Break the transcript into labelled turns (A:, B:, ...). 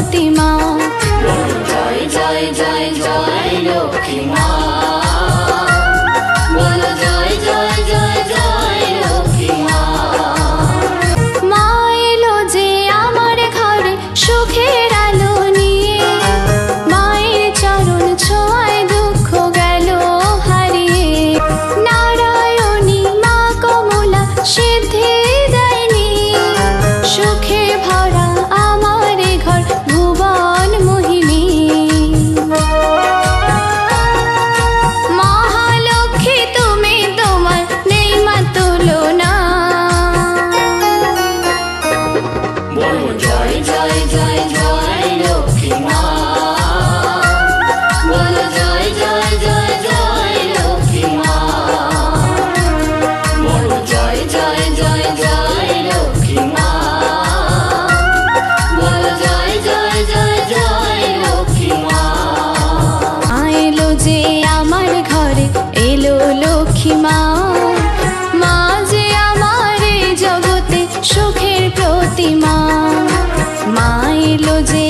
A: প্রতিমা।
B: জয় জয় জয় জয় লক্ষ্মী মা, বলো জয় জয় জয় জয় লক্ষ্মী মা।
A: মা এলো যে আমার ঘরে সুখের আলো নিয়ে, মায়ের চরণ ছোঁয়ায় দুঃখ গেল হারিয়ে। নারায়ণী মা কমলা সিদ্ধি দেয়নি, সুখে ভরা আমার ঘর ভুবন মোহিনী। মহালক্ষ্মী তুমি, তোমার নেই মা তুলনা।
B: বলো জয় জয় জয় জয় লক্ষ্মী মা, বলো জয় জয় জয় জয় লক্ষ্মী মা। বলো জয় জয় জয় জয় লক্ষ্মী মা, বলো জয় জয় জয় জয় লক্ষ্মী মা।
A: আইলো যে আমার ঘরে এলো লক্ষ্মী মা, মা যে আমার এই জগতে সুখের প্রতিমা। মা এলো যে